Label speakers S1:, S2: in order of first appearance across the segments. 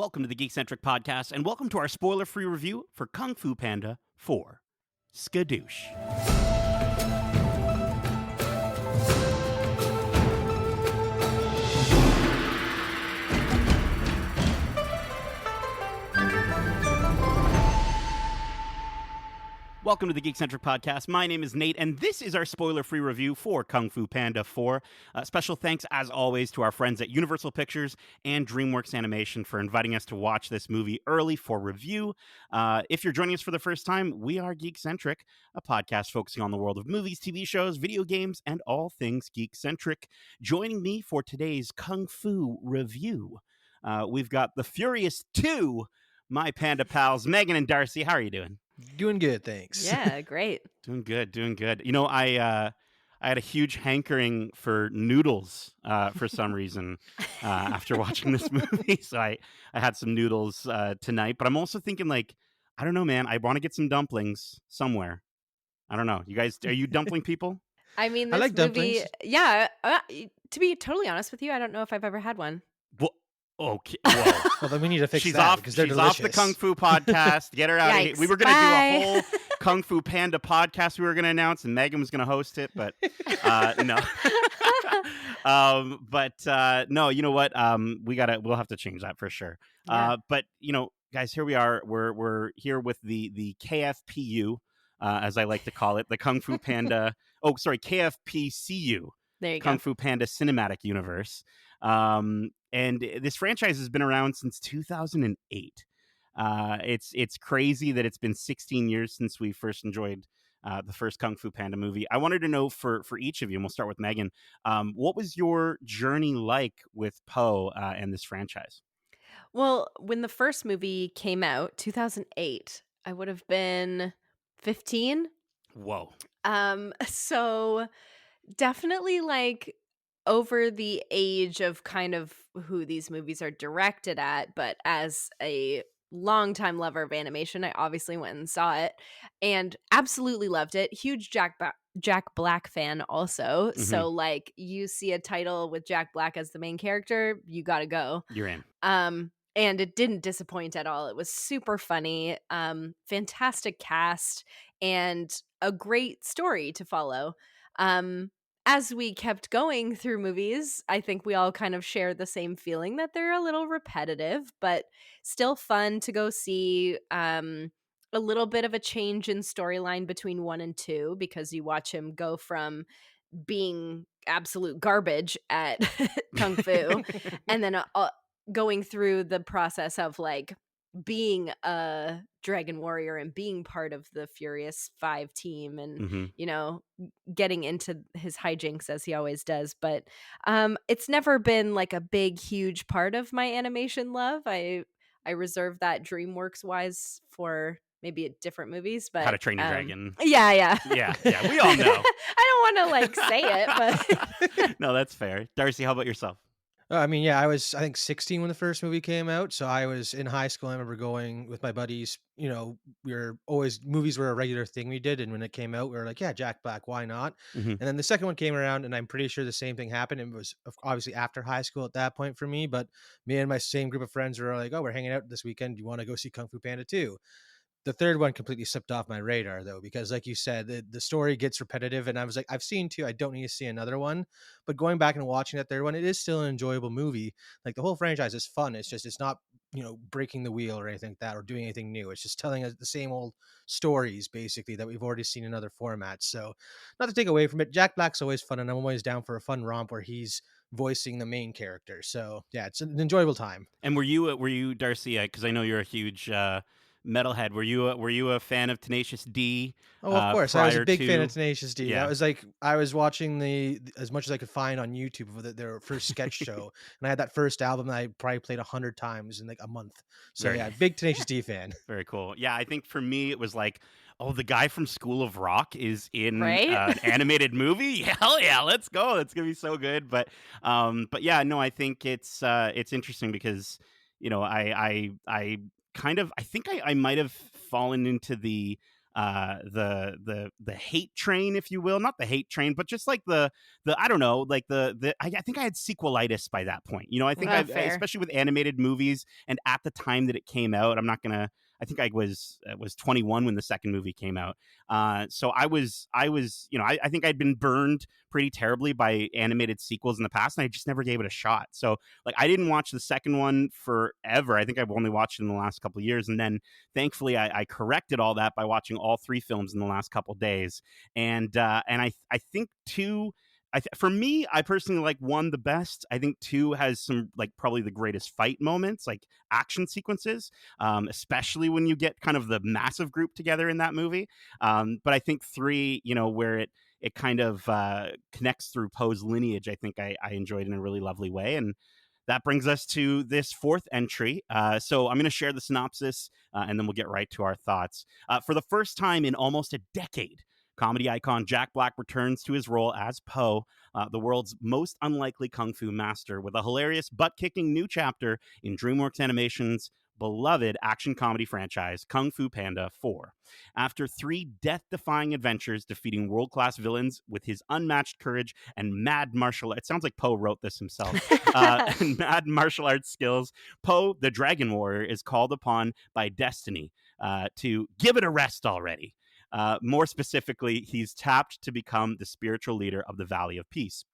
S1: Welcome to the Geekcentric podcast, and welcome to our spoiler-free review for Kung Fu Panda 4, Skadoosh. Welcome to the Geekcentric podcast. My name is Nate, and this is our spoiler-free review for Kung Fu Panda 4. Special thanks, as always, to our friends at Universal Pictures and DreamWorks Animation for inviting us to watch this movie early for review. If you're joining us for the first time, we are Geekcentric, a podcast focusing on the world of movies, TV shows, video games, and all things Geekcentric. Joining me for today's Kung Fu review, we've got the Furious 2, my panda pals, Megan and Darcy. How are you doing?
S2: Doing good, thanks.
S3: Yeah, great.
S1: Doing good. You know, I had a huge hankering for noodles for some reason after watching this movie. So I had some noodles tonight. But I'm also thinking, like, I don't know, man. I want to get some dumplings somewhere. I don't know. You guys, are you dumpling people?
S3: I mean,
S2: I
S3: this
S2: like
S3: movie,
S2: dumplings.
S3: yeah, to be totally honest with you, I don't know if I've ever had one.
S1: Well, okay. Whoa.
S2: Well, then we need to fix
S1: She's
S2: that
S1: off.
S2: because they're
S1: She's
S2: delicious.
S1: off the Kung Fu podcast. Get her out of here.
S3: Yikes.
S1: We were going to do
S3: Bye.
S1: a whole Kung Fu Panda podcast we were going to announce, and Megan was going to host it, but no. No, you know what? We'll have to change that for sure.
S3: Yeah.
S1: But you know, guys, here we are. We're here with the KFPU, as I like to call it, the Kung Fu Panda. KFPCU.
S3: There you
S1: Kung
S3: go.
S1: Fu Panda Cinematic Universe. And this franchise has been around since 2008. It's crazy that it's been 16 years since we first enjoyed the first Kung Fu Panda movie. I wanted to know for each of you, and we'll start with Megan, what was your journey like with Po and this franchise?
S3: Well, when the first movie came out, 2008, I would have been 15.
S1: Whoa.
S3: So definitely like over the age of kind of who these movies are directed at, but as a longtime lover of animation, I obviously went and saw it and absolutely loved it. Huge Jack Black fan also.
S1: Mhm.
S3: So like you see a title with Jack Black as the main character, you got to go.
S1: You're in.
S3: And it didn't disappoint at all. It was super funny, fantastic cast, and a great story to follow. As we kept going through movies, I think we all kind of share the same feeling that they're a little repetitive, but still fun to go see. A little bit of a change in storyline between 1 and 2 because you watch him go from being absolute garbage at Kung Fu and then going through the process of like being a dragon warrior and being part of the Furious 5 team and
S1: Mhm.
S3: you know getting into his hijinks as he always does, but it's never been like a big huge part of my animation love. I reserve that DreamWorks wise for maybe different movies, but
S1: How to Train Your Dragon.
S3: yeah
S1: Yeah, we all know.
S3: I don't want to like say it, but
S1: No, that's fair. Darcy, how about yourself?
S2: I mean, yeah, I was, I think, 16 when the first movie came out. So I was in high school. I remember going with my buddies. You know, movies were a regular thing we did. And when it came out, we were like, yeah, Jack Black, why not?
S1: Mhm.
S2: And then the second one came around, and I'm pretty sure the same thing happened. It was obviously after high school at that point for me. But me and my same group of friends were like, oh, we're hanging out this weekend. Do you want to go see Kung Fu Panda 2? The third one completely slipped off my radar though, because like you said, the story gets repetitive, and I was like, I've seen 2, I don't need to see another one. But going back and watching that third one, it is still an enjoyable movie. Like the whole franchise is fun. It's just, it's not, breaking the wheel or anything like that or doing anything new. It's just telling us the same old stories basically that we've already seen in other formats. So not to take away from it, Jack Black's always fun, and I'm always down for a fun romp where he's voicing the main character. So yeah, it's an enjoyable time.
S1: And were you Darcy? Because I know you're a huge metalhead. Were you a fan of Tenacious D?
S2: Oh, of course. I was a
S1: prior
S2: big fan
S1: to-
S2: of Tenacious D.
S1: Yeah.
S2: That was like, I was watching as much as I could find on YouTube of their first sketch show. And I had that first album that I probably played 100 times in like a month. So
S1: Very
S2: yeah,
S1: nice.
S2: big Tenacious D fan.
S1: Very cool. Yeah, I think for me it was like, oh, the guy from School of Rock is in
S3: Right?
S1: an animated movie. Hell yeah, let's go. It's gonna be so good. But yeah, no, I think it's interesting because I kind of, I think I might have fallen into the the hate train, if you will, not the hate train, but just like the I don't know, like I think I had sequelitis by that point. You know, I think
S3: Fair.
S1: especially with animated movies, and at the time that it came out, I'm not gonna. I think I was 21 when the second movie came out. So I was, you know, I think I'd been burned pretty terribly by animated sequels in the past, and I just never gave it a shot. So like I didn't watch the second one forever. I think I've only watched it in the last couple of years, and then thankfully I corrected all that by watching all three films in the last couple of days. And I think two. For me, I personally like one the best. I think two has some like probably the greatest fight moments, like action sequences, especially when you get kind of the massive group together in that movie. But I think three, you know, where it kind of connects through Poe's lineage, I think I enjoyed in a really lovely way. And that brings us to this fourth entry. So I'm going to share the synopsis and then we'll get right to our thoughts. For the first time in almost a decade, comedy icon Jack Black returns to his role as Po, the world's most unlikely kung fu master, with a hilarious butt-kicking new chapter in DreamWorks Animation's beloved action comedy franchise, Kung Fu Panda 4. After three death-defying adventures defeating world-class villains with his unmatched courage and mad martial arts, it sounds like Po wrote this himself, and mad martial arts skills, Po, the Dragon Warrior, is called upon by destiny to give it a rest already. More specifically, he's tapped to become the spiritual leader of the Valley of Peace.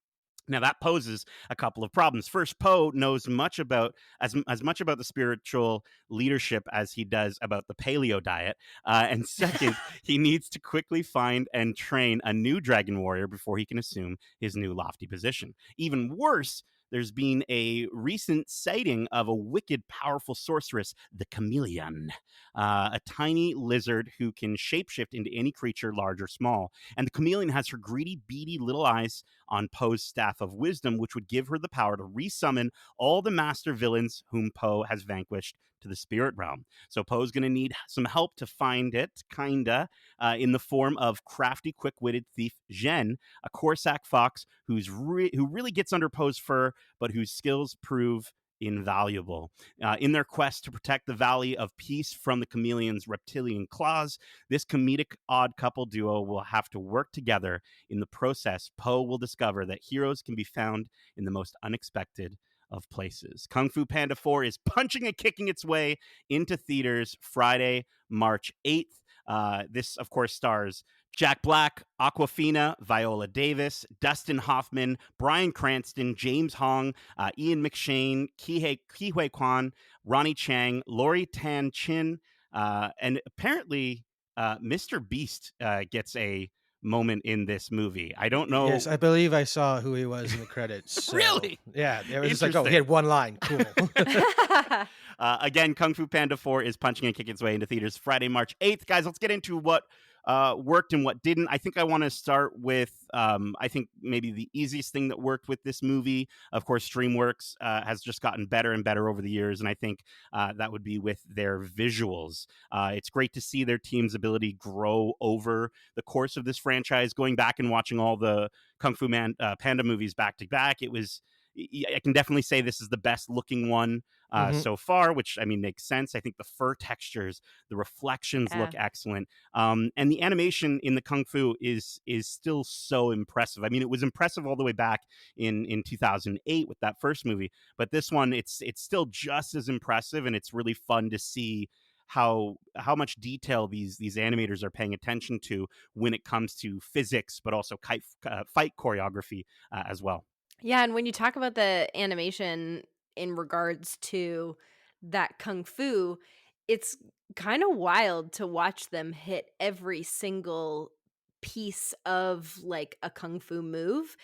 S1: Now that poses a couple of problems. First, Poe knows much about as much about the spiritual leadership as he does about the paleo diet. And second, he needs to quickly find and train a new dragon warrior before he can assume his new lofty position. Even worse, there's been a recent sighting of a wicked, powerful sorceress, the chameleon, a tiny lizard who can shapeshift into any creature, large or small. And the chameleon has her greedy, beady little eyes on Poe's staff of wisdom, which would give her the power to resummon all the master villains whom Poe has vanquished to the spirit realm. So Poe's going to need some help to find it, kinda, in the form of crafty, quick-witted thief Zhen, a Corsac fox who really gets under Poe's fur, but whose skills prove invaluable. In their quest to protect the Valley of Peace from the chameleon's reptilian claws, this comedic odd couple duo will have to work together. In the process, Poe will discover that heroes can be found in the most unexpected of places. Kung Fu Panda 4 is punching and kicking its way into theaters Friday, March 8th. This, of course, stars Jack Black, Awkwafina, Viola Davis, Dustin Hoffman, Bryan Cranston, James Hong, Ian McShane, Ke Kwan, Ronnie Chang, Lori Tan Chin, and apparently Mr. Beast gets a moment in this movie. I don't know.
S2: Yes, I believe I saw who he was in the credits. So,
S1: Really?
S2: yeah, it was just like, oh, he
S1: Interesting.
S2: had one line. Cool.
S1: Again, Kung Fu Panda 4 is punching and kicking its way into theaters Friday, March 8th. Guys, let's get into what worked and what didn't. I think I want to start with, I think maybe the easiest thing that worked with this movie. Of course, DreamWorks has just gotten better and better over the years, and I think that would be with their visuals. It's great to see their team's ability grow over the course of this franchise. Going back and watching all the Kung Fu Panda movies back to back, I can definitely say this is the best looking one so far, which I mean makes sense. I think the fur textures, the reflections
S3: Yeah.
S1: look excellent, and the animation in the Kung Fu is still so impressive. I mean, it was impressive all the way back in 2008 with that first movie, but this one it's still just as impressive, and it's really fun to see how much detail these animators are paying attention to when it comes to physics, but also fight choreography as well.
S3: Yeah, and when you talk about the animation in regards to that kung fu, it's kind of wild to watch them hit every single piece of like a kung fu move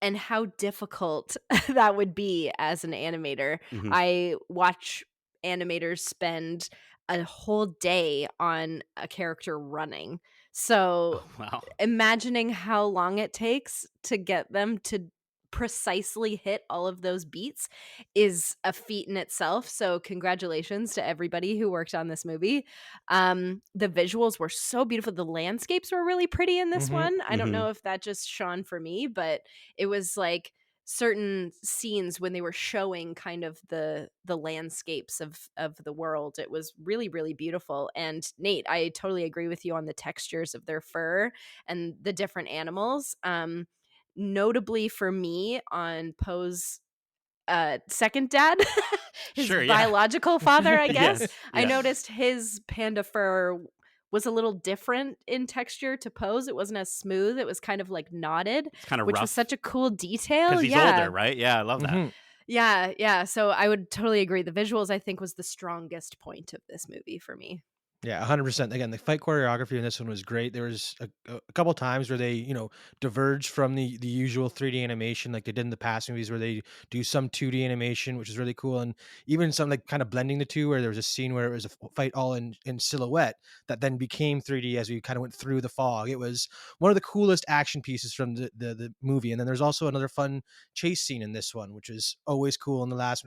S3: and how difficult that would be as an animator.
S1: Mhm.
S3: I watch animators spend a whole day on a character running. So
S1: Oh, wow.
S3: imagining how long it takes to get them to precisely hit all of those beats is a feat in itself. So congratulations to everybody who worked on this movie. The visuals were so beautiful. The landscapes were really pretty in this
S2: hmm
S3: one. I don't
S1: Mhm.
S3: know if that just shone for me, but it was like certain scenes when they were showing kind of the landscapes of the world. It was really, really beautiful. And Nate, I totally agree with you on the textures of their fur and the different animals. Notably for me, on Poe's second dad, his
S1: Sure, yeah.
S3: biological father, I guess,
S1: Yes,
S3: I
S1: yeah.
S3: noticed his panda fur was a little different in texture to Poe's. It wasn't as smooth. It was kind of like knotted,
S1: It's kind of
S3: which was
S1: rough
S3: such a cool
S1: because
S3: detail.
S1: he's
S3: Yeah.
S1: older, right? Yeah, I love that.
S2: Mhm.
S3: Yeah, yeah. So I would totally agree. The visuals, I think, was the strongest point of this movie for me.
S2: Yeah, 100%. Again, the fight choreography in this one was great. There was a couple times where they, diverged from the usual 3D animation like they did in the past movies, where they do some 2D animation, which is really cool, and even some like kind of blending the two. Where there was a scene where it was a fight all in silhouette that then became 3D as we kind of went through the fog. It was one of the coolest action pieces from the movie. And then there's also another fun chase scene in this one, which is always cool in the last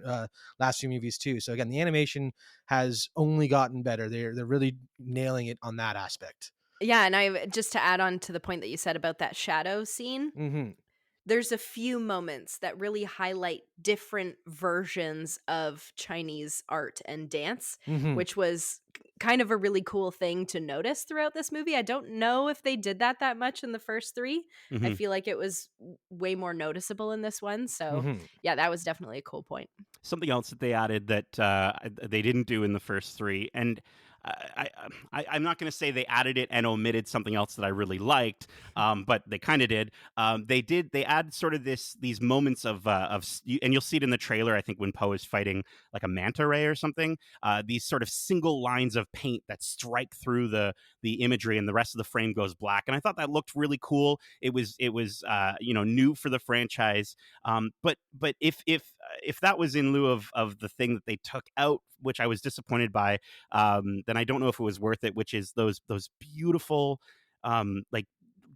S2: few movies too. So again, the animation has only gotten better. They're really nailing it on that aspect.
S3: Yeah, and I just to add on to the point that you said about that shadow scene,
S2: Mhm.
S3: there's a few moments that really highlight different versions of Chinese art and dance,
S2: Mhm.
S3: which was kind of a really cool thing to notice throughout this movie. I don't know if they did that much in the first three. I
S1: Hmm.
S3: feel like it was way more noticeable in this one. So,
S2: Mhm.
S3: yeah, that was definitely a cool point.
S1: Something else that they added that they didn't do in the first three, and I'm not going to say they added it and omitted something else that I really liked, but they kind of did. They add sort of these moments and you'll see it in the trailer. I think when Poe is fighting like a manta ray or something, these sort of single lines of paint that strike through the imagery, and the rest of the frame goes black. And I thought that looked really cool. It was new for the franchise. But if that was in lieu of the thing that they took out, which I was disappointed by, then I don't know if it was worth it. Which is those beautiful, like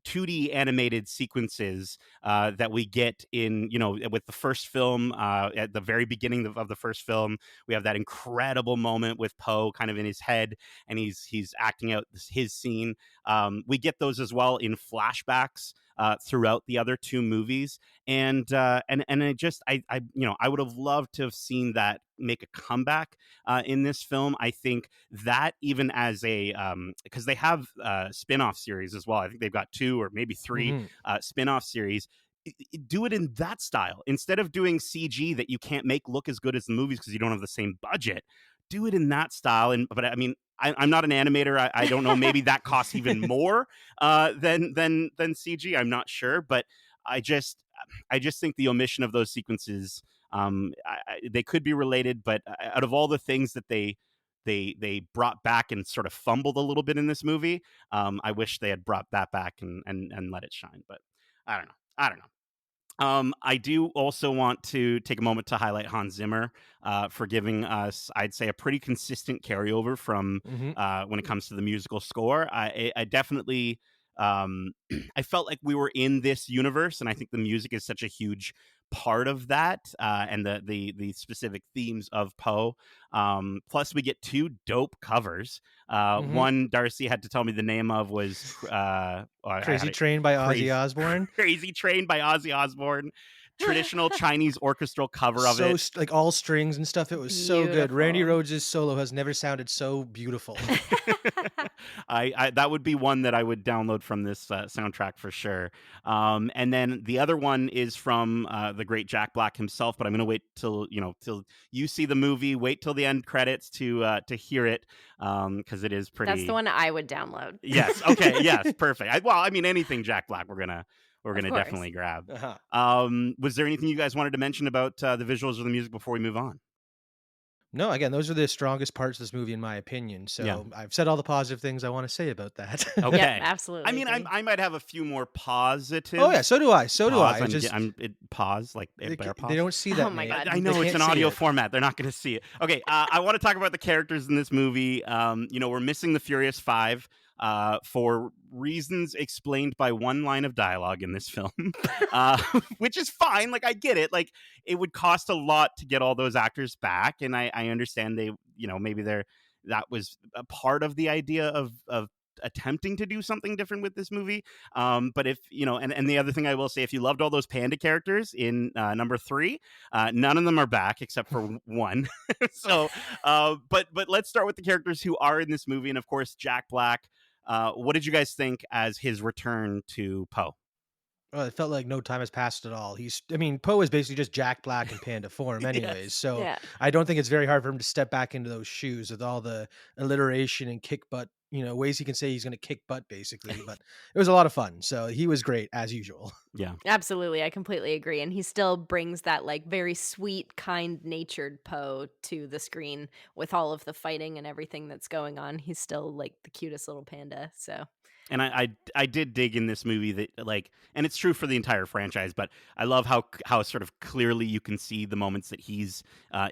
S1: 2D animated sequences that we get in, with the first film. At the very beginning of the first film, we have that incredible moment with Poe kind of in his head, and he's acting out his scene. We get those as well in flashbacks throughout the other two movies, and I would have loved to have seen that make a comeback in this film. I think that even as a because they have spin-off series as well. I think they've got two or maybe three
S2: Mhm.
S1: spin-off series. Do it in that style instead of doing CG that you can't make look as good as the movies because you don't have the same budget. Do it in that style. But I mean, I'm not an animator. I don't know. Maybe that costs even more than CG. I'm not sure, but I just I just think the omission of those sequences, they could be related, but out of all the things that they brought back and sort of fumbled a little bit in this movie, I wish they had brought that back and let it shine. But I don't know. I don't know. I do also want to take a moment to highlight Hans Zimmer for giving us, I'd say, a pretty consistent carryover from
S2: Mhm.
S1: when it comes to the musical score. I definitely, I felt like we were in this universe, and I think the music is such a huge part of that, and the specific themes of Poe. Plus, we get two dope covers.
S2: Mhm.
S1: One Darcy had to tell me the name of was I had
S2: Crazy
S1: it.
S2: Train by Ozzy
S1: Crazy
S2: Osbourne.
S1: Crazy Train by Ozzy Osbourne. Traditional Chinese orchestral cover of it.
S2: Like all strings and stuff. It was so good. Randy
S3: Beautiful.
S2: Rhoads' solo has never sounded so beautiful.
S1: I that would be one that I would download from this soundtrack for sure. And then the other one is from the great Jack Black himself. But I'm going to wait till you see the movie. Wait till the end credits to hear it, because it is
S3: That's the
S1: pretty.
S3: one I would download.
S1: Yes. Okay. Yes. Perfect. Well, I mean, anything Jack Black, we're
S3: Of
S1: gonna
S3: course.
S1: definitely grab.
S2: Uh-huh.
S1: Was there anything you guys wanted to mention about the visuals or the music before we move on?
S2: No, again, those are the strongest parts of this movie in my opinion.
S1: Yeah.
S2: So I've said all the positive things I want to say about that.
S3: Yep,
S1: Okay. I
S3: absolutely
S1: mean,
S3: agree.
S1: I might have a few more
S2: Oh yeah,
S1: positives.
S2: so do I. So do
S1: Pause.
S2: I. It's just
S1: Pause like a bear
S2: they
S1: pause.
S2: don't see
S3: Oh
S2: that,
S3: my
S2: Nate.
S3: God.
S1: I
S2: They
S1: know it's
S2: can't
S1: an
S2: see
S1: audio
S2: it.
S1: format. They're not going to see it. Okay, I want to talk about the characters in this movie. We're missing the Furious Five for reasons explained by one line of dialogue in this film, uh, which is fine. Like, I get it. Like, it would cost a lot to get all those actors back, and I understand maybe that was a part of the idea of attempting to do something different with this movie. But if you know, and the other thing I will say, if you loved all those panda characters in number three, none of them are back except for one. So, but let's start with the characters who are in this movie, and of course, Jack Black. What did you guys think as his return to Poe?
S2: Well, it felt like no time has passed at all. I mean, Poe is basically just Jack Black in panda form, anyways.
S1: Yes.
S2: So
S3: Yeah.
S2: I don't think it's very hard for him to step back into those shoes with all the alliteration and kick butt, ways he can say he's going to kick butt, basically. But it was a lot of fun. So he was great as usual.
S1: Yeah.
S3: Absolutely, I completely agree, and he still brings that, like, very sweet, kind-natured Poe to the screen with all of the fighting and everything that's going on. He's still, like, the cutest little panda, so
S1: And I did dig in this movie that, like, and it's true for the entire franchise, but I love how sort of clearly you can see the moments that he's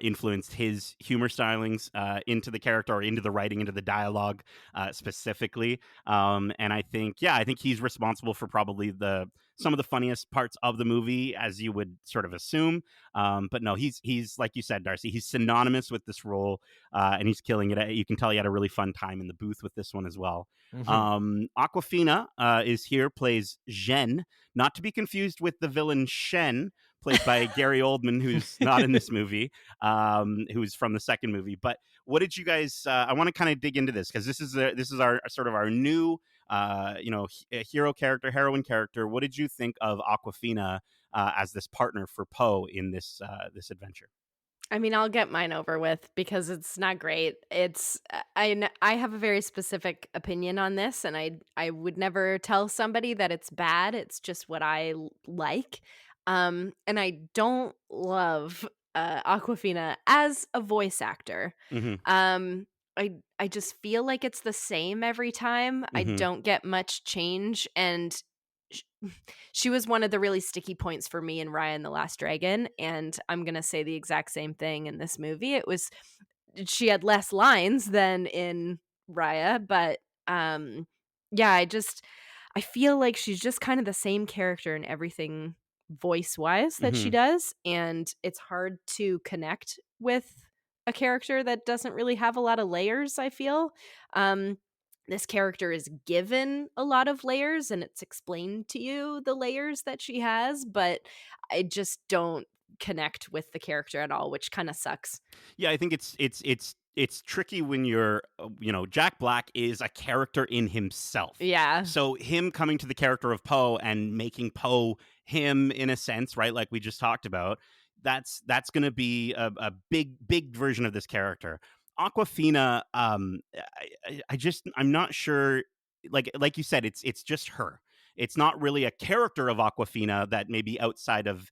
S1: influenced his humor stylings into the character, or into the writing, into the dialogue specifically. And I think he's responsible for probably the some of the funniest parts of the movie, as you would sort of assume. But no, he's like you said, Darcy, he's synonymous with this role, and he's killing it. You can tell he had a really fun time in the booth with this one as well.
S2: Mhm.
S1: Aquafina is here, plays Zhen, not to be confused with the villain Shen, played by Gary Oldman, who's not in this movie, who's from the second movie. But what did you guys? I want to kind of dig into this, because this is our sort of our new, hero character, heroine character. What did you think of Aquafina as this partner for Poe in this adventure?
S3: I mean, I'll get mine over with because it's not great. I have a very specific opinion on this, and I would never tell somebody that it's bad. It's just what I like. And I don't love Aquafina as a voice actor.
S1: Hmm.
S3: Um, I just feel like it's the same every time. I
S1: Hmm.
S3: don't get much change, and sh- she was one of the really sticky points for me in Raya and the Last Dragon, and I'm gonna say the exact same thing in this movie. She had less lines than in Raya, but um, yeah, I feel like she's just kind of the same character in everything voice wise that she
S1: Hmm.
S3: does, and it's hard to connect with a character that doesn't really have a lot of layers, I feel. Um, this character is given a lot of layers and it's explained to you the layers that she has, but I just don't connect with the character at all, which kind of sucks.
S1: Yeah, I think it's tricky when you're, Jack Black is a character in himself.
S3: Yeah.
S1: So him coming to the character of Poe and making Poe him, in a sense, right, like we just talked about, that's going to be a big version of this character. Aquafina, I'm not sure. Like you said, it's just her. It's not really a character of Aquafina that maybe outside of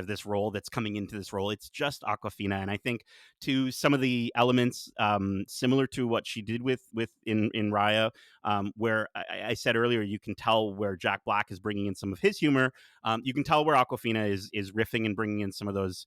S1: this role that's coming into this role. It's just Aquafina, and I think to some of the elements similar to what she did with in Raya, where I said earlier, you can tell where Jack Black is bringing in some of his humor. You can tell where Aquafina is riffing and bringing in some of those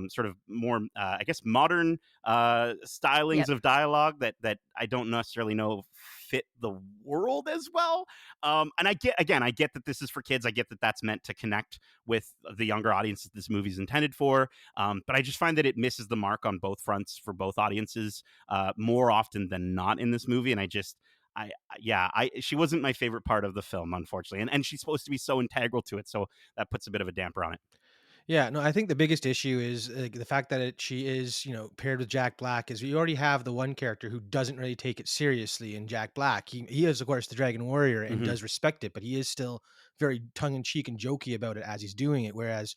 S1: sort of more, I guess, modern stylings
S3: Yep.
S1: of dialogue that I don't necessarily know fit the world as well. And I get that this is for kids. I get that that's meant to connect with the younger audience that this movie is intended for. But I just find that it misses the mark on both fronts for both audiences more often than not in this movie. And she wasn't my favorite part of the film, unfortunately. And she's supposed to be so integral to it, so that puts a bit of a damper on it.
S2: Yeah, no, I think the biggest issue is the fact that she is, paired with Jack Black. Is we already have the one character who doesn't really take it seriously in Jack Black. He is, of course, the Dragon Warrior and
S1: Hmm.
S2: does respect it, but he is still very tongue in cheek and jokey about it as he's doing it. Whereas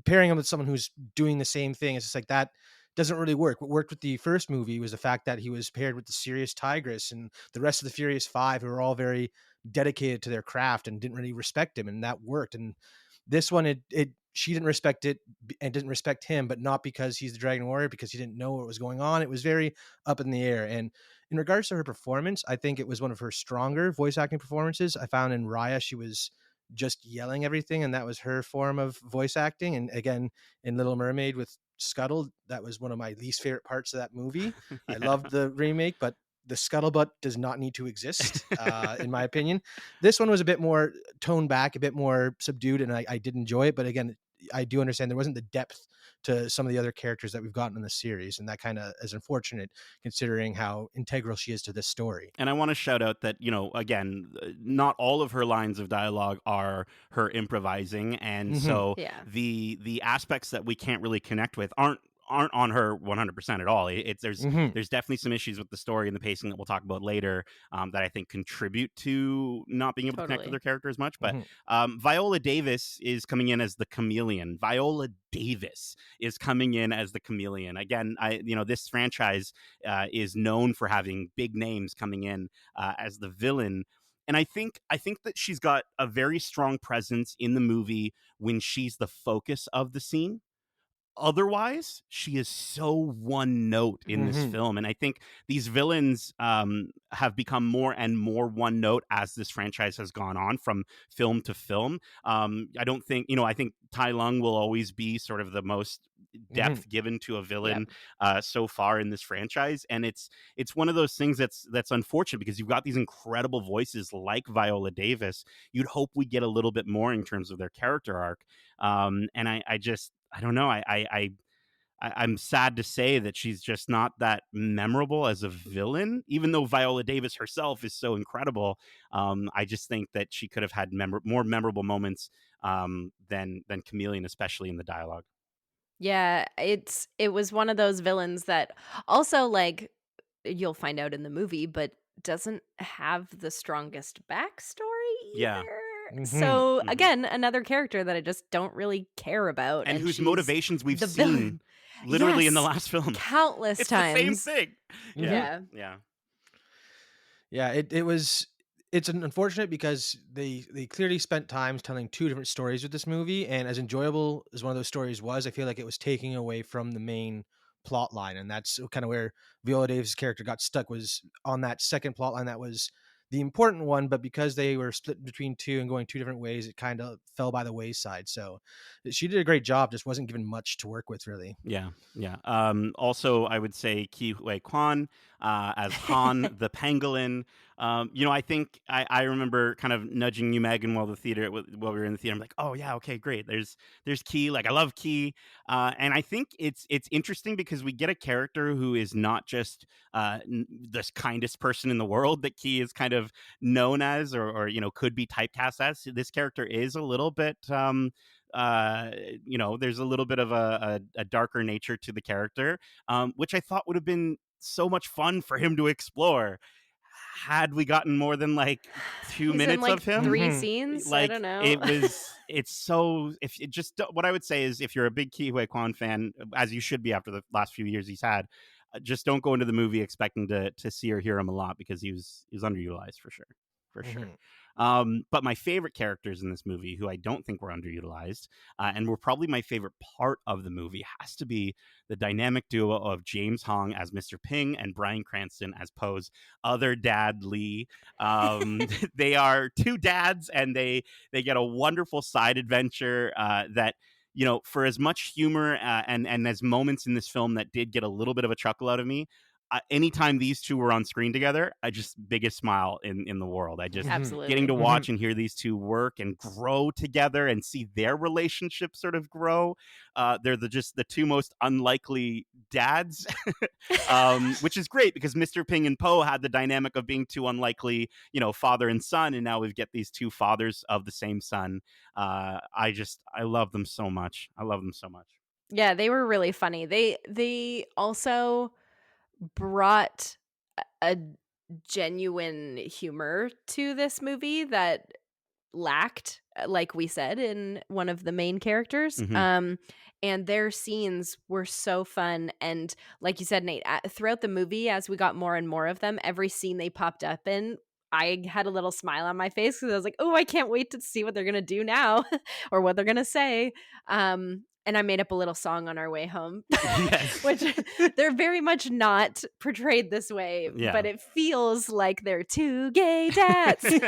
S2: pairing him with someone who's doing the same thing, it's just like that doesn't really work. What worked with the first movie was the fact that he was paired with the serious Tigress and the rest of the Furious Five, who were all very dedicated to their craft and didn't really respect him, and that worked. And this one, it she didn't respect it and didn't respect him, but not because he's the Dragon Warrior, because he didn't know what was going on. It was very up in the air. And in regards to her performance, I think it was one of her stronger voice acting performances. I found in Raya, she was just yelling everything, and that was her form of voice acting. And again, in Little Mermaid with Scuttle, that was one of my least favorite parts of that movie. I
S1: Yeah.
S2: loved the remake, but the scuttlebutt does not need to exist, in my opinion. This one was a bit more toned back, a bit more subdued, and I did enjoy it. But again, I do understand there wasn't the depth to some of the other characters that we've gotten in the series, and that kind of is unfortunate considering how integral she is to this story.
S1: And I want to shout out that, again, not all of her lines of dialogue are her improvising, and
S2: Mhm.
S1: so
S3: Yeah.
S1: the aspects that we can't really connect with aren't on her 100% at all. It's
S2: Mhm.
S1: there's definitely some issues with the story and the pacing that we'll talk about later, that I think contribute to not being able to connect with
S3: Totally.
S1: her character as much. But
S2: Mhm.
S1: Viola Davis is coming in as the chameleon. Viola Davis is coming in as the chameleon. Again, this franchise is known for having big names coming in as the villain. And I think that she's got a very strong presence in the movie when she's the focus of the scene. Otherwise, she is so one note in this
S2: Mhm.
S1: film, and I think these villains have become more and more one note as this franchise has gone on from film to film. I don't think, I think Tai Lung will always be sort of the most
S2: Mhm.
S1: depth given to a
S3: Yep.
S1: villain so far in this franchise, and it's one of those things that's unfortunate because you've got these incredible voices like Viola Davis. You'd hope we get a little bit more in terms of their character arc, and I don't know. I'm sad to say that she's just not that memorable as a villain, even though Viola Davis herself is so incredible. I just think that she could have had more memorable moments than Chameleon, especially in the dialogue.
S3: Yeah, it was one of those villains that also, like, you'll find out in the movie, but doesn't have the strongest backstory
S1: Yeah.
S3: either.
S2: Mhm.
S3: So,
S1: Hmm.
S3: again, another character that I just don't really care about,
S1: And
S3: and
S1: whose
S3: she's
S1: motivations we've
S3: the
S1: seen
S3: villain.
S1: literally in the
S3: Yes,
S1: last film.
S3: countless
S1: It's the same
S3: times.
S1: thing. Yeah.
S2: Mhm.
S3: Yeah.
S1: Yeah.
S2: Yeah, it's unfortunate because they clearly spent time telling two different stories with this movie, and as enjoyable as one of those stories was, I feel like it was taking away from the main plot line, and that's kind of where Viola Davis' character got stuck, was on that second plot line that was the important one, but because they were split between two and going two different ways, it kind of fell by the wayside. So she did a great job, just wasn't given much to work with, really.
S1: Yeah, yeah. Also, I would say Ke Huy Quan as Han the Pangolin. I think I remember kind of nudging you, Megan, while we were in the theater. I'm like, oh yeah, okay, great. There's Key. Like I love Key, and I think it's interesting because we get a character who is not just the kindest person in the world that Key is kind of known as, or could be typecast as. This character is a little bit. Uh, there's a little bit of a darker nature to the character, which I thought would have been so much fun for him to explore had we gotten more than like two
S3: He's in,
S1: minutes of
S3: like,
S1: him.
S3: 3
S2: Mhm.
S3: scenes? I
S1: Like
S3: don't know.
S1: it's so, if it just what I would say is, if you're a big Ke Huy Quan fan, as you should be after the last few years he's had, just don't go into the movie expecting to see or hear him a lot, because he was underutilized for sure, for sure.
S2: Mhm.
S1: But my favorite characters in this movie, who I don't think were underutilized, and were probably my favorite part of the movie, has to be the dynamic duo of James Hong as Mr. Ping and Bryan Cranston as Poe's other dad, Lee. They are two dads, and they get a wonderful side adventure that, for as much humor and as moments in this film that did get a little bit of a chuckle out of me, anytime these two were on screen together, I just biggest smile in the world. I just
S2: Mhm.
S1: getting to
S3: Absolutely.
S2: Mhm.
S1: watch and hear these two work and grow together and see their relationship sort of grow. They're just the two most unlikely dads, which is great because Mr. Ping and Poe had the dynamic of being two unlikely, father and son, and now we get these two fathers of the same son. I love them so much. I love them so much.
S3: Yeah, they were really funny. They also brought a genuine humor to this movie that lacked, like we said, in one of the main characters.
S1: Hmm.
S3: And their scenes were so fun. And like you said, Nate, throughout the movie, as we got more and more of them, every scene they popped up in, I had a little smile on my face because I was like, oh, I can't wait to see what they're going to do now or what they're going to say. And I made up a little song on our way home,
S1: Yes.
S3: which they're very much not portrayed this way,
S1: Yeah.
S3: but it feels like they're two gay dads. And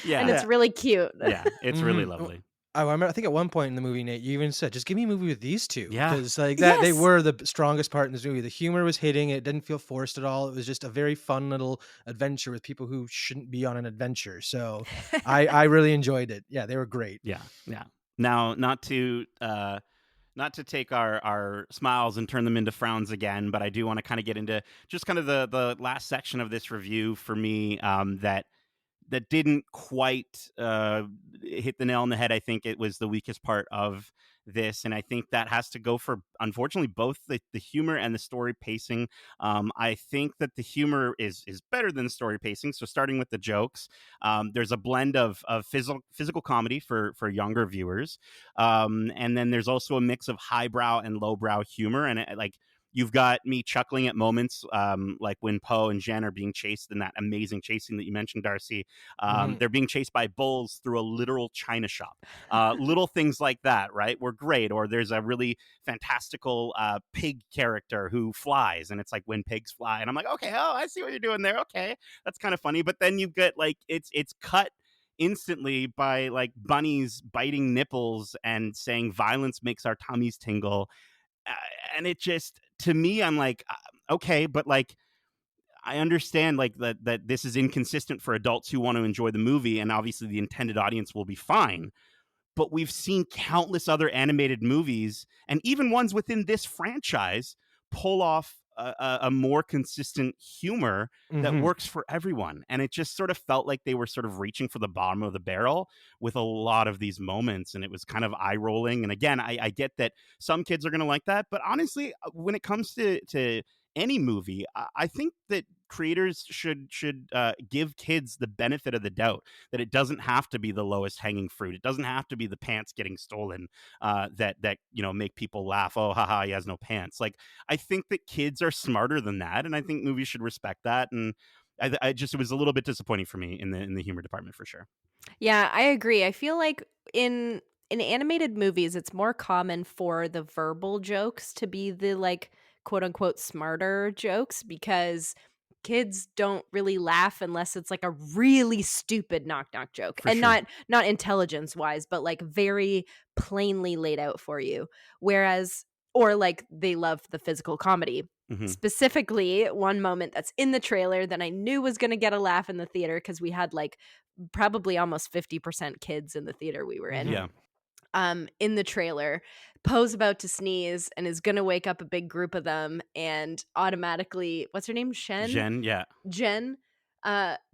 S1: Yeah.
S3: it's
S2: Yeah.
S3: really cute.
S1: Yeah. It's really
S2: Mhm.
S1: lovely.
S2: I remember, I think at one point in the movie, Nate, you even said, "Just give me a movie with these two,"
S1: Yeah.
S2: because like that, they
S3: Yes.
S2: were the strongest part in this movie. The humor was hitting; it didn't feel forced at all. It was just a very fun little adventure with people who shouldn't be on an adventure. So, I really enjoyed it. Yeah, they were great.
S1: Yeah. Yeah. Now, not to take our smiles and turn them into frowns again, but I do want to kind of get into just kind of the last section of this review for me, that didn't quite hit the nail on the head. I think it was the weakest part of this, and I think that has to go for, unfortunately, both the humor and the story pacing. I think that the humor is better than the story pacing. So starting with the jokes, there's a blend of physical comedy for younger viewers, and then there's also a mix of highbrow and lowbrow humor, and like, you've got me chuckling at moments, like when Poe and Jen are being chased in that amazing chase scene that you mentioned, Darcy.
S2: Mhm.
S1: They're being chased by bulls through a literal china shop. Little things like that, right, were great. Or there's a really fantastical pig character who flies, and it's like when pigs fly. And I'm like, okay, oh, I see what you're doing there. Okay, that's kind of funny. But then you get like it's cut instantly by like bunnies biting nipples and saying violence makes our tummies tingle. Uh, and it just, to me, I'm like, okay, but like, I understand like that this is inconsistent for adults who want to enjoy the movie, and obviously the intended audience will be fine. But we've seen countless other animated movies, and even ones within this franchise, pull off a more consistent humor that
S2: Mhm.
S1: works for everyone. And it just sort of felt like they were sort of reaching for the bottom of the barrel with a lot of these moments, and it was kind of eye rolling. And again, I get that some kids are going to like that, but honestly, when it comes to any movie, I think that creators should give kids the benefit of the doubt, that it doesn't have to be the lowest hanging fruit. It doesn't have to be the pants getting stolen, that make people laugh. Oh, haha, he has no pants. Like, I think that kids are smarter than that, and I think movies should respect that. And I just, it was a little bit disappointing for me in the humor department for sure.
S3: Yeah, I agree. I feel like in animated movies, it's more common for the verbal jokes to be the like quote unquote smarter jokes because kids don't really laugh unless it's like a really stupid knock knock joke.
S1: For
S3: And
S1: sure.
S3: not intelligence wise, but like very plainly laid out for you. Whereas or like they love the physical comedy.
S1: Hmm.
S3: Specifically, one moment that's in the trailer that I knew was going to get a laugh in the theater because we had like probably almost 50% kids in the theater we were in.
S2: Mhm.
S1: Yeah.
S3: In the trailer, Poe's about to sneeze and is gonna wake up a big group of them, and automatically, what's her name?
S1: Jen. Yeah.
S3: Jen,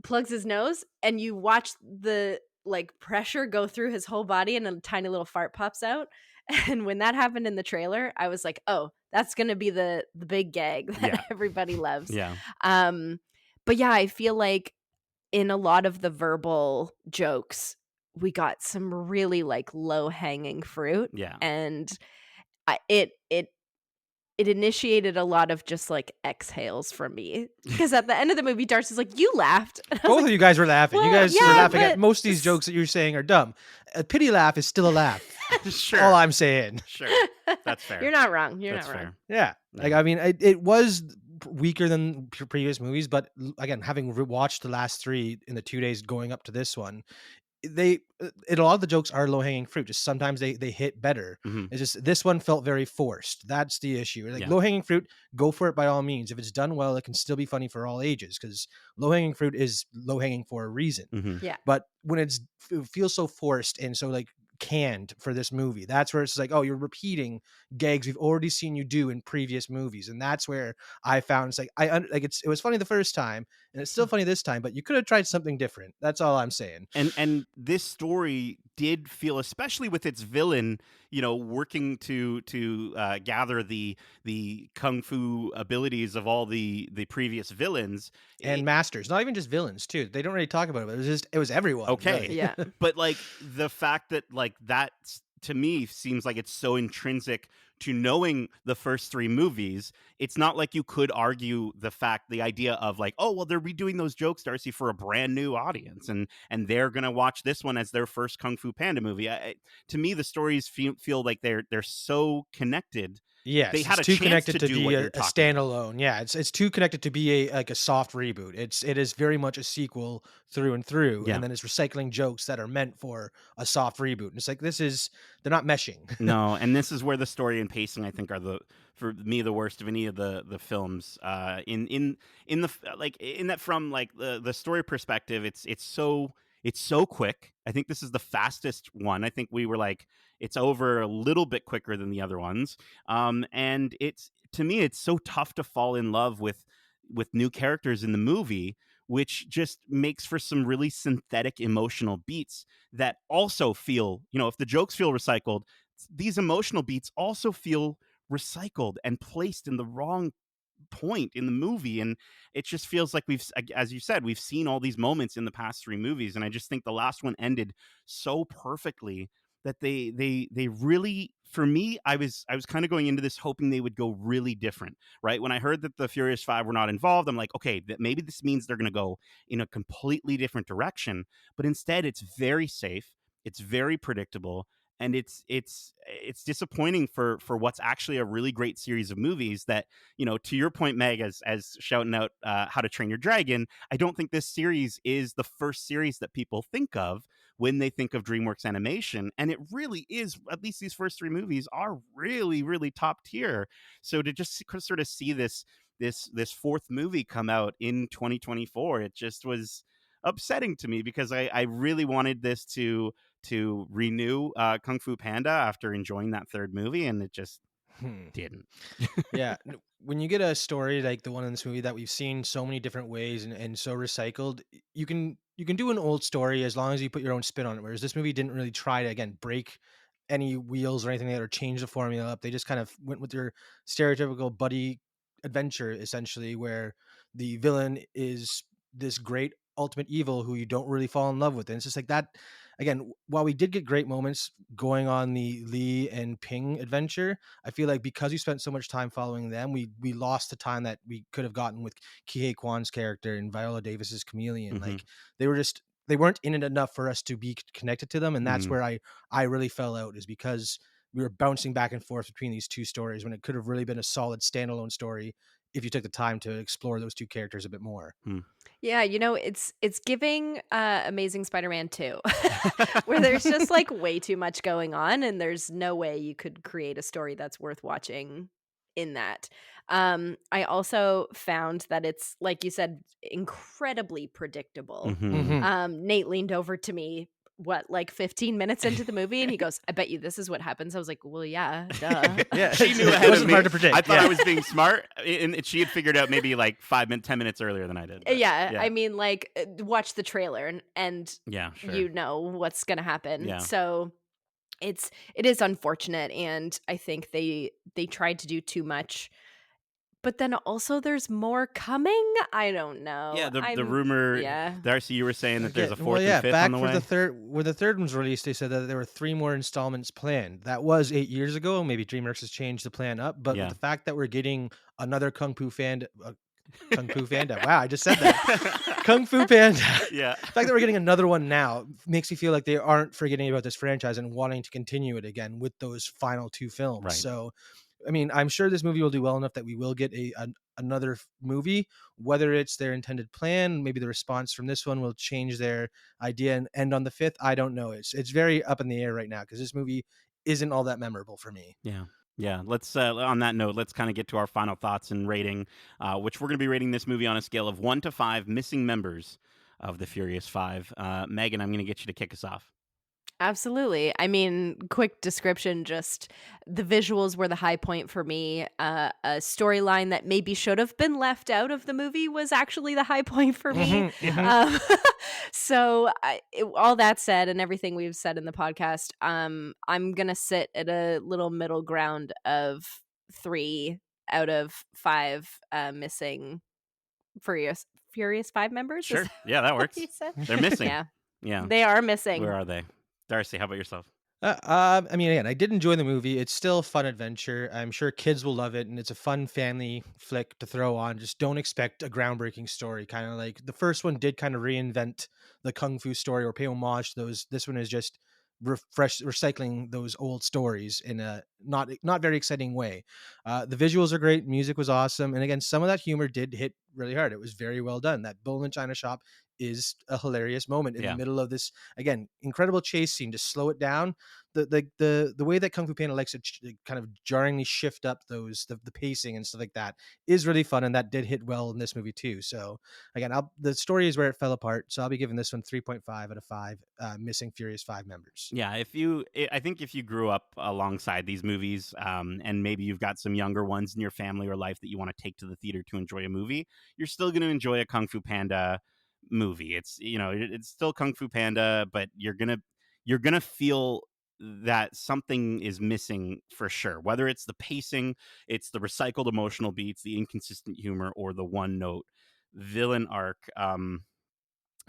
S3: plugs his nose, and you watch the like pressure go through his whole body, and a tiny little fart pops out. And when that happened in the trailer, I was like, "Oh, that's gonna be the big gag that
S1: Yeah.
S3: everybody loves."
S1: Yeah.
S3: Um, but yeah, I feel like in a lot of the verbal jokes, we got some really, like, low-hanging fruit,
S1: Yeah.
S3: and it initiated a lot of just, like, exhales from me. Because at the end of the movie, Darcy's like, "You laughed." And I was
S2: Both of
S3: like,
S2: you guys were laughing. You
S3: "Well,
S2: guys were
S3: yeah,
S2: laughing at
S3: but
S2: most of these
S3: s"
S2: jokes that you're saying are dumb. A pity laugh is still a laugh.
S1: Sure.
S2: All I'm saying.
S1: Sure. That's fair.
S3: You're not wrong, you're
S1: That's
S3: not wrong.
S1: fair.
S2: Yeah. Like,
S1: Yeah.
S2: I mean, it was weaker than previous movies, but again, having watched the last three in the 2 days going up to this one, a lot of the jokes are low hanging fruit. Just sometimes they hit better.
S1: Hmm.
S2: It's just this one felt very forced. That's the issue. Like
S1: Yeah.
S2: low hanging fruit, go for it by all means. If it's done well, it can still be funny for all ages because low hanging fruit is low hanging for a reason.
S1: Hmm.
S3: Yeah.
S2: But when it feels so forced and so like canned for this movie, that's where it's like, oh, you're repeating gags we've already seen you do in previous movies, and that's where I found it's like like it was funny the first time and it's still funny this time, but you could have tried something different. That's all I'm saying.
S1: And this story did feel, especially with its villain, working to gather the kung fu abilities of all the previous villains.
S2: And masters, not even just villains too. They don't really talk about it, but it was everyone.
S1: Okay.
S2: really.
S3: Yeah.
S1: But like the fact that like that, to me, seems like it's so intrinsic to knowing the first three movies. It's not like you could argue the idea of like, oh well, they're redoing those jokes, Darcy, for a brand new audience, and they're gonna watch this one as their first Kung Fu Panda movie. To me, the stories feel like they're so connected.
S2: Yes,
S1: They had
S2: it's
S1: a
S2: too
S1: chance
S2: connected
S1: to
S2: to
S1: do
S2: be
S1: what
S2: a
S1: you're talking about.
S2: standalone. Yeah, it's too connected to be a soft reboot. It is very much a sequel through and through,
S1: Yeah.
S2: and then it's recycling jokes that are meant for a soft reboot. And it's like they're not meshing.
S1: No, and this is where the story and pacing, I think, are for me the worst of any of the films. In the like in that, from like the story perspective, it's It's so quick. I think this is the fastest one. I think we were like, it's over a little bit quicker than the other ones. And it's, to me, it's so tough to fall in love with new characters in the movie, which just makes for some really synthetic emotional beats that also feel, if the jokes feel recycled, these emotional beats also feel recycled and placed in the wrong point in the movie. And it just feels like as you said, we've seen all these moments in the past three movies, and I just think the last one ended so perfectly that they really, for me, I was kind of going into this hoping they would go really different. Right, when I heard that the Furious Five were not involved, I'm like, okay, that maybe this means they're going to go in a completely different direction. But instead, it's very safe, it's very predictable, and it's disappointing for what's actually a really great series of movies that, to your point, Meg, as shouting out How to Train Your Dragon, I don't think this series is the first series that people think of when they think of DreamWorks animation. And it really is, at least these first three movies are really, really top tier. So to just sort of see this fourth movie come out in 2024, it just was upsetting to me, because I really wanted this to renew Kung Fu Panda after enjoying that third movie, and it just
S2: Hmm.
S1: didn't.
S2: Yeah, when you get a story like the one in this movie that we've seen so many different ways and so recycled, you can do an old story as long as you put your own spin on it. Whereas this movie didn't really try to, again, break any wheels or anything like that, or change the formula up. They just kind of went with your stereotypical buddy adventure, essentially, where the villain is this great ultimate evil who you don't really fall in love with. And it's just like that. Again, while we did get great moments going on the Lee and Ping adventure, I feel like because we spent so much time following them, we lost the time that we could have gotten with Kihei Kwan's character and Viola Davis's Chameleon.
S1: Mm-hmm.
S2: Like they weren't in it enough for us to be connected to them, and that's where I really fell out, is because we were bouncing back and forth between these two stories when it could have really been a solid standalone story if you took the time to explore those two characters a bit more.
S3: Yeah, it's giving Amazing Spider-Man 2, where there's just like way too much going on, and there's no way you could create a story that's worth watching in that. I also found that it's, like you said, incredibly predictable.
S1: Mm-hmm.
S3: Nate leaned over to me, what, like 15 minutes into the movie, and he goes, "I bet you this is what happens." I was like, "Well, yeah, duh."
S2: Yeah,
S1: She knew
S2: it
S1: ahead of
S2: wasn't
S1: me.
S2: hard to predict.
S1: I thought
S2: Yeah.
S1: I was being smart, and she had figured out maybe like 10 minutes earlier than I did. But
S3: Yeah,
S1: yeah,
S3: I mean, like, watch the trailer and
S1: yeah, sure.
S3: you know what's gonna happen.
S1: Yeah.
S3: So it is unfortunate, and I think they tried to do too much. But then also there's more coming. I don't
S1: Yeah,
S3: know.
S1: the rumor,
S3: Yeah.
S1: Darcy, you were saying that there's a fourth
S2: yeah,
S1: and fifth
S2: back
S1: on the
S2: for
S1: way.
S2: the third. When the third one's released, they said that there were 3 more installments planned. That was 8 years ago. Maybe DreamWorks has changed the plan up, but with
S1: Yeah.
S2: the fact that we're getting another Kung Fu Panda. Wow, I just said that. Kung Fu Panda.
S1: Yeah.
S2: The fact that we're getting another one now makes me feel like they aren't forgetting about this franchise and wanting to continue it again with those final 2 films.
S1: Right.
S2: So, I mean, I'm sure this movie will do well enough that we will get another movie. Whether it's their intended plan, maybe the response from this one will change their idea and end on the 5th. I don't know. It's very up in the air right now because this movie isn't all that memorable for me.
S1: Yeah. Yeah. Let's, on that note, let's kind of get to our final thoughts and rating, which we're going to be rating this movie on a scale of 1 to 5 missing members of the Furious Five. Megan, I'm going to get you to kick us off.
S3: Absolutely. I mean, quick description, just the visuals were the high point for me. A storyline that maybe should have been left out of the movie was actually the high point for me. So, all that said, and everything we've said in the podcast, I'm going to sit at a little middle ground of 3 out of 5 missing Furious 5 members. Is
S1: Sure.
S3: that
S1: Yeah, that
S3: what
S1: works.
S3: you said?
S1: They're missing.
S3: Yeah,
S1: Yeah.
S3: they are missing.
S1: Where are they? Darcy, how about yourself?
S2: I mean, again, I did enjoy the movie. It's still a fun adventure. I'm sure kids will love it, and it's a fun family flick to throw on. Just don't expect a groundbreaking story. Kind of like the first one did kind of reinvent the kung fu story or pay homage to those. This one is just recycling those old stories in a not very exciting way. The visuals are great, music was awesome, and again, some of that humor did hit really hard. It was very well done. That bull in the china shop is a hilarious moment in the
S1: Yeah.
S2: middle of this, again, incredible chase scene. To slow it down, the way that Kung Fu Panda likes to kind of jarringly shift up the pacing and stuff like that is really fun, and that did hit well in this movie too. So again, the story is where it fell apart, so I'll be giving this one 3.5 out of 5 missing Furious 5 members.
S1: Yeah, I think if you grew up alongside these movies, and maybe you've got some younger ones in your family or life that you want to take to the theater to enjoy a movie, you're still going to enjoy a Kung Fu Panda movie. It's it's still Kung Fu Panda, but you're gonna feel that something is missing for sure. Whether it's the pacing, it's the recycled emotional beats, the inconsistent humor, or the one note villain arc.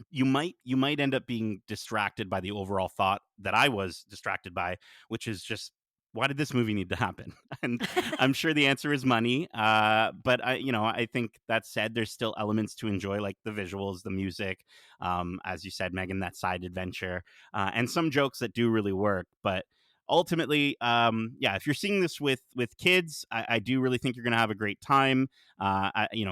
S1: You might end up being distracted by the overall thought that I was distracted by, which is just, why did this movie need to happen? And I'm sure the answer is money. But I think that said, there's still elements to enjoy, like the visuals, the music, as you said, Megan, that side adventure, and some jokes that do really work. But ultimately, yeah, if you're seeing this with kids, I do really think you're going to have a great time.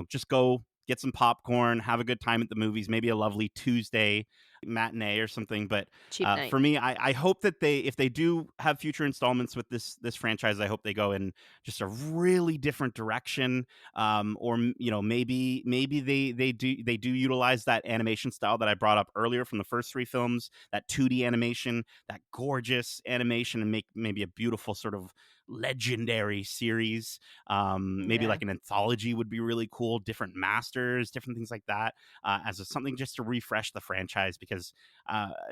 S1: Just go get some popcorn, have a good time at the movies, maybe a lovely Tuesday matinee or something. But
S3: Cheap night.
S1: for me, I hope that if they do have future installments with this franchise, I hope they go in just a really different direction. Or maybe they do utilize that animation style that I brought up earlier from the first three films, that 2D animation, that gorgeous animation, and make maybe a beautiful sort of legendary series. Maybe
S3: Yeah.
S1: like an anthology would be really cool, different masters, different things like that, as something just to refresh the franchise. Because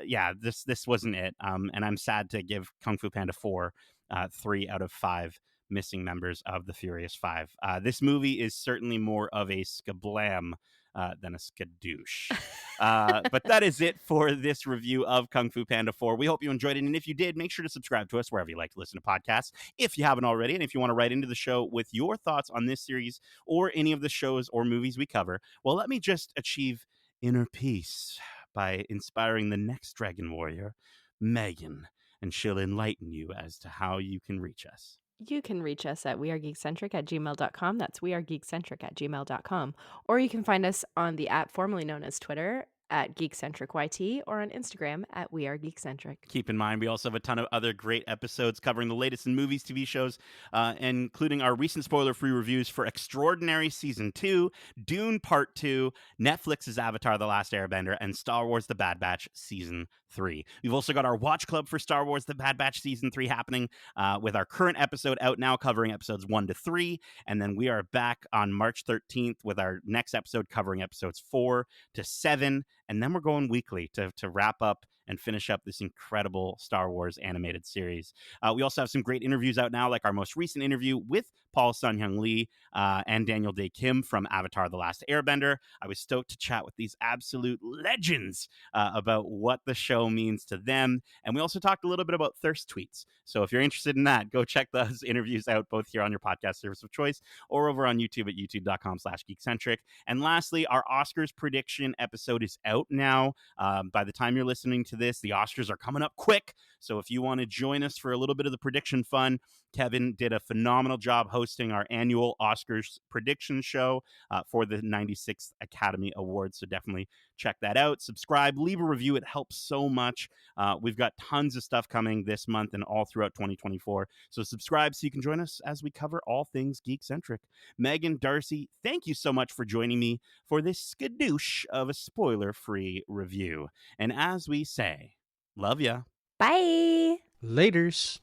S1: yeah, this wasn't it, and I'm sad to give Kung Fu Panda 4 3 out of 5 missing members of the Furious Five. This movie is certainly more of a skablam than a skadoosh. But that is it for this review of Kung Fu Panda 4. We hope you enjoyed it. And if you did, make sure to subscribe to us wherever you like to listen to podcasts, if you haven't already. And if you want to write into the show with your thoughts on this series or any of the shows or movies we cover, well, let me just achieve inner peace by inspiring the next Dragon Warrior, Megan, and she'll enlighten you as to how you can reach us.
S3: You can reach us at wearegeekcentric@gmail.com. That's wearegeekcentric@gmail.com. Or you can find us on the app formerly known as Twitter at GeekcentricYT, or on Instagram at wearegeekcentric.
S1: Keep in mind, we also have a ton of other great episodes covering the latest in movies, TV shows, including our recent spoiler-free reviews for Extraordinary Season 2, Dune Part 2, Netflix's Avatar: The Last Airbender, and Star Wars: The Bad Batch Season 3. We've also got our watch club for Star Wars: The Bad Batch Season 3 happening, with our current episode out now covering episodes 1 to 3, and then we are back on March 13th with our next episode covering episodes 4 to 7, and then we're going weekly to wrap up and finish up this incredible Star Wars animated series. We also have some great interviews out now, like our most recent interview with Paul Sun-Hyung Lee and Daniel Dae Kim from Avatar: The Last Airbender. I was stoked to chat with these absolute legends about what the show means to them. And we also talked a little bit about thirst tweets. So if you're interested in that, go check those interviews out, both here on your podcast service of choice or over on YouTube at youtube.com/geekcentric. And lastly, our Oscars prediction episode is out now. By the time you're listening to this, the Oscars are coming up quick. So if you want to join us for a little bit of the prediction fun, Kevin did a phenomenal job hosting our annual Oscars prediction show for the 96th Academy Awards. So definitely check that out. Subscribe, leave a review. It helps so much. We've got tons of stuff coming this month and all throughout 2024. So subscribe so you can join us as we cover all things geek-centric. Megan, Darcy, thank you so much for joining me for this skadoosh of a spoiler-free review. And as we say, love ya.
S3: Bye.
S2: Laters.